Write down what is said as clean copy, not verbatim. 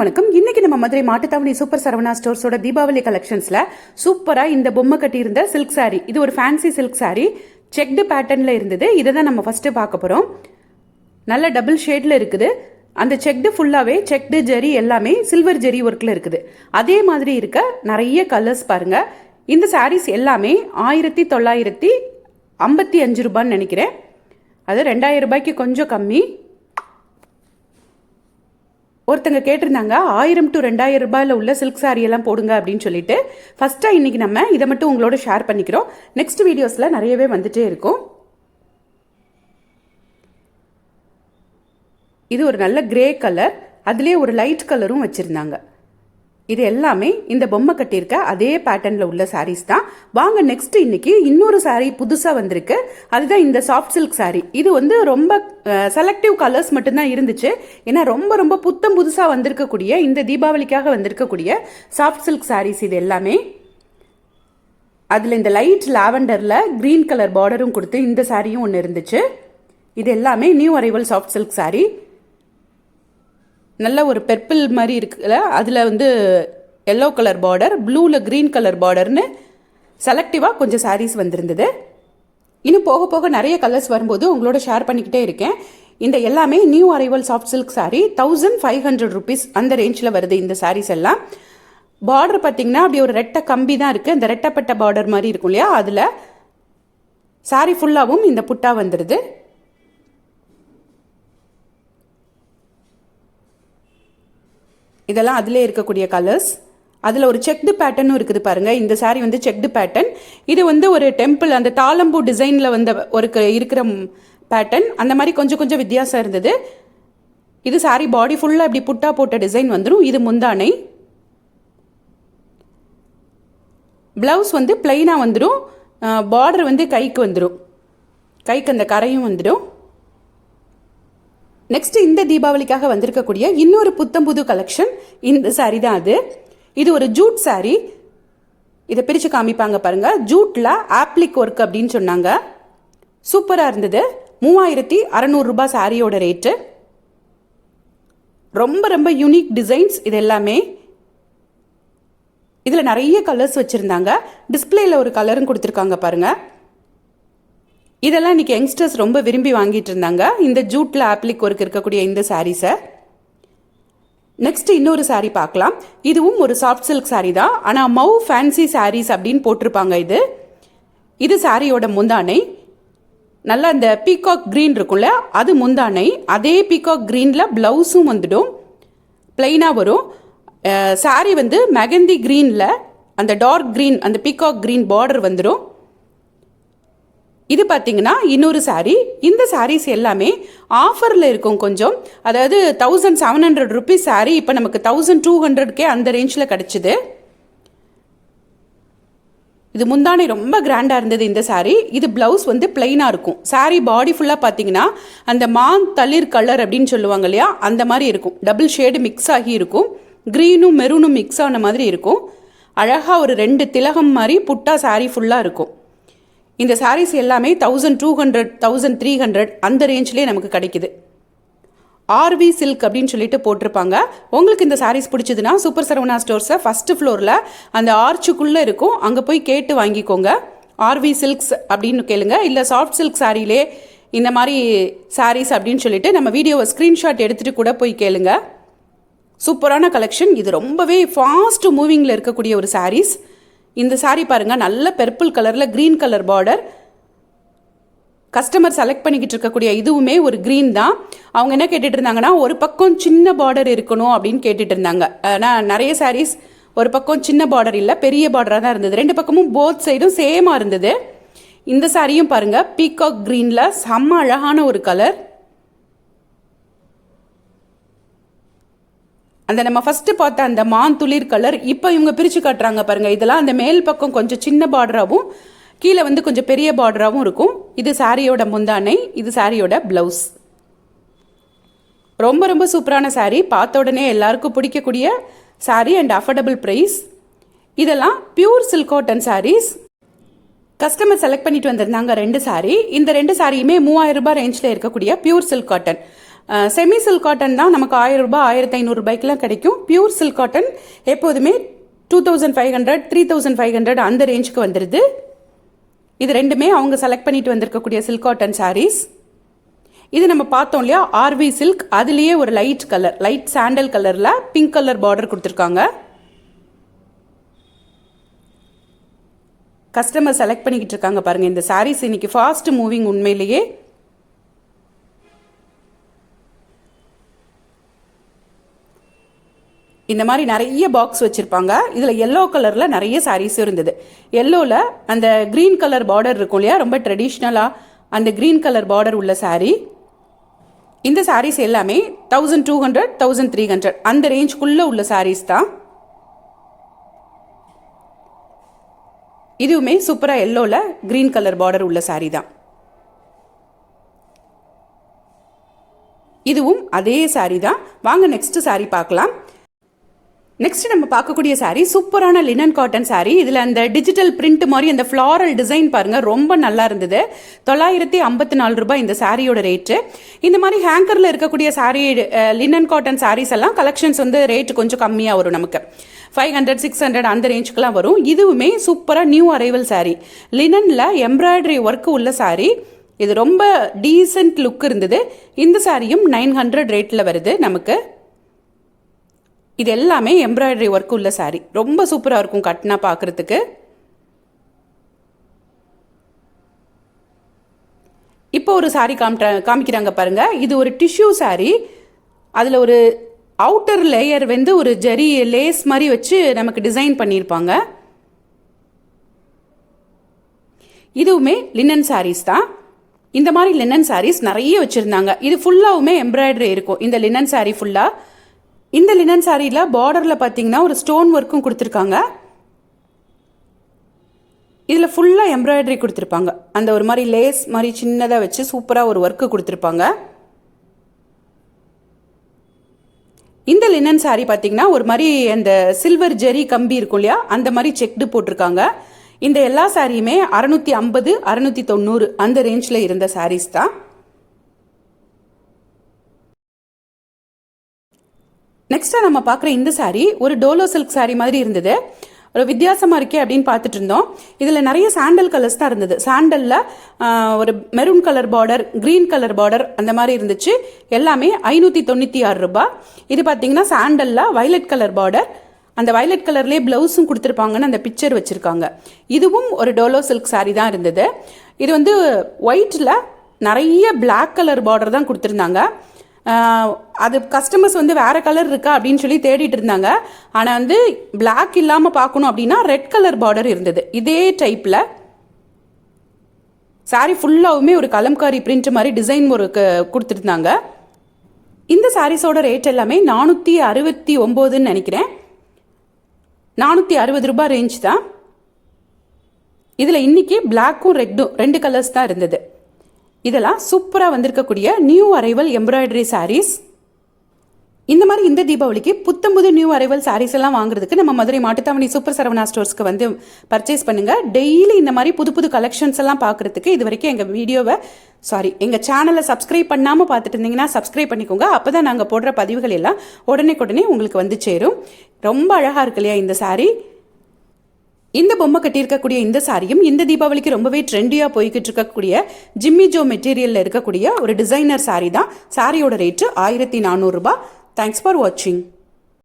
எல்லாருக்கும் வணக்கம். இன்னைக்கு நம்ம மதுரை மாட்டுத்தாவணி சூப்பர் சரவணா ஸ்டோர்ஸோட தீபாவளி கலெக்ஷன்ஸ்ல சூப்பரா இந்த பொம்மை கட்டி இருந்த சில்க் சாரி. இது ஒரு ஃபேன்சி சில்க் சாரி, செக்டு பேட்டர்ன்ல இருந்தது. இதை தான் நம்ம ஃபர்ஸ்ட் பார்க்க போறோம். நல்ல டபுள் ஷேட்ல இருக்குது. அந்த செக்டு ஃபுல்லாவே செக்டு ஜெரி எல்லாமே சில்வர் ஜெரி ஒர்க்ல இருக்குது. அதே மாதிரி இருக்க நிறைய கலர்ஸ் பாருங்க. இந்த சாரீஸ் எல்லாமே 1955 ரூபான்னு நினைக்கிறேன். அது 2000 ரூபாய்க்கு கொஞ்சம் கம்மி. ஒருத்தங்க கேட்டிருந்தாங்க 1000 to 2000 ரூபாயில் உள்ள சில்க் சாரி எல்லாம் போடுங்க அப்படின்னு சொல்லிட்டு. ஃபர்ஸ்ட்டாக இன்னைக்கு நம்ம இதை மட்டும் உங்களோட ஷேர் பண்ணிக்கிறோம். நெக்ஸ்ட் வீடியோஸில் நிறையவே வந்துட்டே இருக்கும். இது ஒரு நல்ல கிரே கலர், அதுலேயே ஒரு லைட் கலரும் வச்சுருந்தாங்க. இது எல்லாமே இந்த பொம்மை கட்டியிருக்க அதே பேட்டர்னில் உள்ள சாரீஸ் தான். வாங்க நெக்ஸ்ட் இன்னைக்கு இன்னொரு சாரீ புதுசாக வந்திருக்கு. அதுதான் இந்த சாஃப்ட் சில்க் சாரீ. இது வந்து ரொம்ப செலக்டிவ் கலர்ஸ் மட்டும்தான் இருந்துச்சு. ஏன்னா ரொம்ப ரொம்ப புத்தம் புதுசாக வந்திருக்கக்கூடிய இந்த தீபாவளிக்காக வந்திருக்கக்கூடிய சாஃப்ட் சில்க் சாரீஸ் இது எல்லாமே. அதில் இந்த லைட் லாவெண்டரில் க்ரீன் கலர் பார்டரும் கொடுத்து இந்த சாரியும் ஒன்று இருந்துச்சு. இது எல்லாமே new arrival soft silk sari. நல்ல ஒரு பெர்பிள் மாதிரி இருக்குல்ல, அதில் வந்து எல்லோ கலர் பார்டர், ப்ளூவில் க்ரீன் கலர் பார்டர்னு செலக்டிவாக கொஞ்சம் சாரீஸ் வந்திருந்தது. இன்னும் போக போக நிறைய கலர்ஸ் வரும்போது உங்களோட ஷேர் பண்ணிக்கிட்டே இருக்கேன். இந்த எல்லாமே new arrival soft silk sari. 1500 rupees அந்த ரேஞ்சில் வருது இந்த சாரீஸ் எல்லாம். பார்டர் பார்த்தீங்கன்னா அப்படி ஒரு ரெட்டை கம்பி தான் இருக்குது. அந்த ரெட்டைப்பட்ட பார்டர் மாதிரி இருக்கும் இல்லையா, அதில் சாரீ ஃபுல்லாகவும் இந்த புட்டா வந்துடுது. இதெல்லாம் அதிலே இருக்கக்கூடிய கலர்ஸ். அதில் ஒரு செக்டு பேட்டர்னும் இருக்குது பாருங்கள். இந்த சாரீ வந்து செக்டு பேட்டர்ன். இது வந்து ஒரு டெம்பிள், அந்த தாளம்பூ டிசைனில் வந்த ஒரு இருக்கிற பேட்டர்ன். அந்த மாதிரி கொஞ்சம் கொஞ்சம் வித்தியாசம் இருந்தது. இது சாரீ பாடி ஃபுல்லாக இப்படி புட்டா போட்ட டிசைன் வந்துடும். இது முந்தானை. ப்ளவுஸ் வந்து பிளைனாக வந்துடும். பார்டர் வந்து கைக்கு வந்துடும். கைக்கு அந்த கரையும் வந்துடும். நெக்ஸ்ட் இந்த தீபாவளிக்காக வந்திருக்கக்கூடிய இன்னொரு புத்தம் புது கலெக்ஷன் இந்த சாரீ தான். இது ஒரு ஜூட் சாரீ. இதை பிரித்து காமிப்பாங்க பாருங்க. ஜூட்டில் ஆப்ளிக் ஒர்க் அப்படின்னு சொன்னாங்க. சூப்பராக இருந்தது. 3600 ரூபாய் சாரியோட ரேட்டு. ரொம்ப ரொம்ப யூனிக் டிசைன்ஸ் இது எல்லாமே. இதில் நிறைய கலர்ஸ் வச்சுருந்தாங்க. டிஸ்பிளேல ஒரு கலரும் கொடுத்துருக்காங்க பாருங்க. இதெல்லாம் இன்னைக்கு யங்ஸ்டர்ஸ் ரொம்ப விரும்பி வாங்கிட்டு இருந்தாங்க, இந்த ஜூட்டில் ஆப்ளிக் ஒர்க் இருக்கக்கூடிய இந்த சாரீஸை. நெக்ஸ்ட் இன்னொரு சாரீ பார்க்கலாம். இதுவும் ஒரு சாஃப்ட் சில்க் சாரீ தான், ஆனால் மவு ஃபேன்சி சாரீஸ் அப்படின்னு போட்டிருப்பாங்க. இது சாரியோட முந்தானை. நல்லா அந்த பீகாக் க்ரீன் இருக்கும்ல, அது முந்தானை. அதே பீகாக் க்ரீனில் ப்ளவுஸும் வந்துடும். பிளைனாக வரும். சாரீ வந்து மெகந்தி க்ரீனில் அந்த டார்க் க்ரீன், அந்த பீகாக் க்ரீன் பார்டர் வந்துடும். இது பார்த்தீங்கன்னா இன்னொரு சாரீ. இந்த சாரீஸ் எல்லாமே ஆஃபரில் இருக்கும் கொஞ்சம். அதாவது 1700 rupees சாரீ இப்போ நமக்கு 1200 அந்த ரேஞ்சில் கிடச்சிது. இது முந்தானை ரொம்ப கிராண்டாக இருந்தது இந்த சாரீ. இது ப்ளவுஸ் வந்து பிளைனாக இருக்கும். சாரீ பாடி ஃபுல்லாக பார்த்தீங்கன்னா அந்த மான் தளிர் கலர் அப்படின்னு சொல்லுவாங்க இல்லையா, அந்த மாதிரி இருக்கும். டபுள் ஷேடு மிக்ஸ் ஆகி இருக்கும். க்ரீனும் மெரூனும் மிக்ஸ் ஆன மாதிரி இருக்கும். அழகாக ஒரு 2 திலகம் மாதிரி புட்டா சாரீ ஃபுல்லாக இருக்கும். இந்த சாரீஸ் எல்லாமே 1200 1300 அந்த ரேஞ்சிலே நமக்கு கிடைக்குது. ஆர்வி சில்க் அப்படின்னு சொல்லிட்டு போட்டிருப்பாங்க. உங்களுக்கு இந்த சாரீஸ் பிடிச்சதுன்னா சூப்பர் சரவணா ஸ்டோர்ஸை ஃபர்ஸ்ட் ஃப்ளோரில் அந்த ஆர்ச்சுக்குள்ளே இருக்கும், அங்கே போய் கேட்டு வாங்கிக்கோங்க. ஆர்வி சில்க்ஸ் அப்படின்னு கேளுங்க. இல்லை சாஃப்ட் சில்க் சாரிலே இந்த மாதிரி சாரீஸ் அப்படின்னு சொல்லிட்டு நம்ம வீடியோவை ஸ்க்ரீன்ஷாட் எடுத்துகிட்டு கூட போய் கேளுங்க. சூப்பரான கலெக்ஷன். இது ரொம்பவே ஃபாஸ்ட் மூவிங்கில் இருக்கக்கூடிய ஒரு சாரீஸ். இந்த சாரீ பாருங்க, நல்ல பெர்பிள் கலர்ல green colour border. Customer select பண்ணிக்கிட்டு இருக்கக்கூடிய இதுவுமே ஒரு க்ரீன் தான். அவங்க என்ன கேட்டுட்டு இருந்தாங்கன்னா, ஒரு பக்கம் சின்ன பார்டர் இருக்கணும் அப்படின்னு கேட்டுட்டு இருந்தாங்க. ஆனால் நிறைய சாரீஸ் ஒரு பக்கம் சின்ன பார்டர் இல்லை, பெரிய பார்டராக தான் இருந்தது. 2 பக்கமும் போத் சைடும் சேமாக இருந்தது. இந்த சாரியும் பாருங்க, பீகாக் க்ரீனில் செம்ம அழகான ஒரு கலர். அந்த நம்ம ஃபஸ்ட்டு பார்த்த அந்த மான் துளிர் கலர் இப்போ இவங்க பிரித்து காட்டுறாங்க பாருங்கள். இதெல்லாம் அந்த மேல் பக்கம் கொஞ்சம் சின்ன பார்டராகவும் கீழே வந்து கொஞ்சம் பெரிய பார்டராகவும் இருக்கும். இது சாரியோட முந்தானை, இது சாரியோட ப்ளவுஸ். ரொம்ப ரொம்ப சூப்பரான சாரீ. பார்த்த உடனே எல்லாருக்கும் பிடிக்கக்கூடிய சாரீ அண்ட் அஃபோர்டபுள் ப்ரைஸ். இதெல்லாம் pure silk cotton sarees. Customer select பண்ணிட்டு வந்திருந்தாங்க 2 சாரீ. இந்த 2 சாரியுமே 3000 ரூபாய் ரேஞ்சில் இருக்கக்கூடிய pure silk cotton. Semi silk cotton தான் நமக்கு 1000 ரூபாய் 1500 கிடைக்கும். பியூர் சில்க் காட்டன் எப்போதுமே 2500 3500 அந்த ரேஞ்சுக்கு வந்துடுது. இது ரெண்டுமே அவங்க செலக்ட் பண்ணிட்டு வந்திருக்கக்கூடிய சில்க் காட்டன் சாரீஸ். இது நம்ம பார்த்தோம் இல்லையா ஆர்வி சில்க், அதுலேயே ஒரு லைட் கலர், லைட் சாண்டல் கலரில் பிங்க் கலர் பார்டர் கொடுத்துருக்காங்க. கஸ்டமர் செலக்ட் பண்ணிக்கிட்டு இருக்காங்க பாருங்கள். இந்த சாரீஸ் இன்னைக்கு ஃபாஸ்ட் மூவிங். உண்மையிலேயே இந்த மாதிரி நிறைய பாக்ஸ் வச்சுருப்பாங்க. இதில் எல்லோ கலரில் நிறைய சாரீஸும் இருந்தது. எல்லோவில் அந்த க்ரீன் கலர் பார்டர் இருக்கும் இல்லையா, ரொம்ப ட்ரெடிஷ்னலாக அந்த க்ரீன் கலர் பார்டர் உள்ள சாரீ. இந்த சாரீஸ் எல்லாமே 1200 1300 அந்த ரேஞ்சுக்குள்ளே உள்ள சாரீஸ் தான். இதுவுமே சூப்பராக எல்லோவில் க்ரீன் கலர் பார்டர் உள்ள சாரீ தான். இதுவும் அதே சாரீ தான். வாங்க நெக்ஸ்ட் சாரீ பார்க்கலாம். நெக்ஸ்ட் நம்ம பார்க்கக்கூடிய சாரீ சூப்பரான லினன் காட்டன் சாரீ. இதில் அந்த டிஜிட்டல் பிரிண்ட் மாதிரி அந்த ஃப்ளாரல் டிசைன் பாருங்கள், ரொம்ப நல்லா இருந்தது. 954 ரூபாய் இந்த சாரியோட ரேட்டு. இந்த மாதிரி ஹேங்கரில் இருக்கக்கூடிய சாரீ லினன் காட்டன் சாரீஸ் எல்லாம் கலெக்ஷன்ஸ் வந்து ரேட்டு கொஞ்சம் கம்மியாக வரும். நமக்கு 500 600 அந்த ரேஞ்சுக்கெலாம் வரும். இதுவுமே சூப்பராக நியூ அரைவல் சாரீ, லினனில் எம்ப்ராய்டரி ஒர்க்கு உள்ள சாரீ. இது ரொம்ப டீசென்ட் லுக் இருந்தது. இந்த சாரியும் 900 ரேட்டில் வருது நமக்கு. இது எல்லாமே எம்ப்ராய்டரி ஒர்க் உள்ள சாரீ, ரொம்ப சூப்பராக இருக்கும் கட்டினா பார்க்குறதுக்கு. இப்போ ஒரு சாரீ காமிக்கிறாங்க பாருங்க. இது ஒரு டிஷ்யூ சாரீ. அதில் ஒரு அவுட்டர் லேயர் வந்து ஒரு ஜரி லேஸ் மாதிரி வச்சு நமக்கு டிசைன் பண்ணியிருப்பாங்க. இதுவுமே லினன் சாரீஸ் தான். இந்த மாதிரி லினன் சாரீஸ் நிறைய வச்சுருந்தாங்க. இது ஃபுல்லாகவுமே எம்ப்ராய்டரி இருக்கும் இந்த லினன் சாரீ ஃபுல்லாக. இந்த லினன் சாரியில் பார்டரில் பார்த்தீங்கன்னா ஒரு ஸ்டோன் ஒர்க்கும் கொடுத்துருக்காங்க. இதில் ஃபுல்லாக எம்ப்ராய்டரி கொடுத்துருப்பாங்க. அந்த ஒரு மாதிரி லேஸ் மாதிரி சின்னதாக வச்சு சூப்பராக ஒரு ஒர்க்கு கொடுத்துருப்பாங்க. இந்த லினன் சாரீ பார்த்தீங்கன்னா ஒரு மாதிரி அந்த சில்வர் ஜெரி கம்பி இருக்கும் இல்லையா, அந்த மாதிரி செக்டு போட்டிருக்காங்க. இந்த எல்லா சாரியுமே 650 690 அந்த ரேஞ்சில் இருந்த சாரீஸ் தான். நெக்ஸ்ட்டாக நம்ம பார்க்குற இந்த சாரீ ஒரு டோலோ சில்க் சாரீ மாதிரி இருந்தது. ஒரு வித்தியாசமாக இருக்கே அப்படின்னு பார்த்துட்டு இருந்தோம். இதில் நிறைய சாண்டல் கலர்ஸ் தான் இருந்தது. சாண்டலில் ஒரு maroon colour border, green colour border அந்த மாதிரி இருந்துச்சு. எல்லாமே 596 ரூபாய். இது பார்த்தீங்கன்னா சாண்டலில் வயலட் கலர் பார்டர், அந்த வயலட் கலர்லேயே ப்ளவுஸும் கொடுத்துருப்பாங்கன்னு அந்த பிக்சர் வச்சுருக்காங்க. இதுவும் ஒரு டோலோ சில்க் சாரீ தான் இருந்தது. இது வந்து ஒயிட்டில் நிறைய பிளாக் கலர் பார்டர் தான் கொடுத்துருந்தாங்க. அது கஸ்டமர்ஸ் வந்து வேறு கலர் இருக்கா அப்படின்னு சொல்லி தேடிட்டு இருந்தாங்க. ஆனால் வந்து பிளாக் இல்லாமல் பார்க்கணும் அப்படின்னா ரெட் கலர் பார்டர் இருந்தது. இதே டைப்பில் சாரீ ஃபுல்லாகவுமே ஒரு கலம்காரி பிரிண்ட் மாதிரி டிசைன் ஒரு கொடுத்துருந்தாங்க. இந்த சாரீஸோட ரேட் எல்லாமே 469 நினைக்கிறேன். 460 ரூபாய் ரேஞ்ச் தான். இதில் இன்னைக்கு பிளாக்கும் ரெட்டும் 2 கலர்ஸ் தான் இருந்தது. இதெல்லாம் சூப்பராக வந்திருக்கக்கூடிய நியூ அரைவல் எம்ப்ராய்டரி சாரீஸ். இந்த மாதிரி இந்த தீபாவளிக்கு புத்தம்புது நியூ அரைவல் சாரீஸ் எல்லாம் வாங்குறதுக்கு நம்ம மதுரை மாட்டுத்தாவணி சூப்பர் சரவணா ஸ்டோர்ஸ்க்கு வந்து பர்ச்சேஸ் பண்ணுங்க. டெய்லி இந்த மாதிரி புது புது கலெக்ஷன்ஸ் எல்லாம் பார்க்குறதுக்கு இது வரைக்கும் எங்கள் சேனலை சப்ஸ்கிரைப் பண்ணாமல் பார்த்துட்டு இருந்தீங்கன்னா சப்ஸ்கிரைப் பண்ணிக்கோங்க. அப்போ தான் நாங்கள் போடுற பதிவுகள் எல்லாம் உடனே உங்களுக்கு வந்து சேரும். ரொம்ப அழகாக இருக்கு இல்லையா இந்த சாரீ. இந்த பொம்மை கட்டியிருக்கக்கூடிய இந்த சாரியும் இந்த தீபாவளிக்கு ரொம்பவே ட்ரெண்டியாக போய்கிட்டு இருக்கக்கூடிய ஜிம்மி ஜோ மெட்டீரியலில் இருக்கக்கூடிய ஒரு டிசைனர் சாரீ தான். சாரியோட ரேட்டு 1400 ரூபாய். தேங்க்ஸ் ஃபார் வாட்சிங்.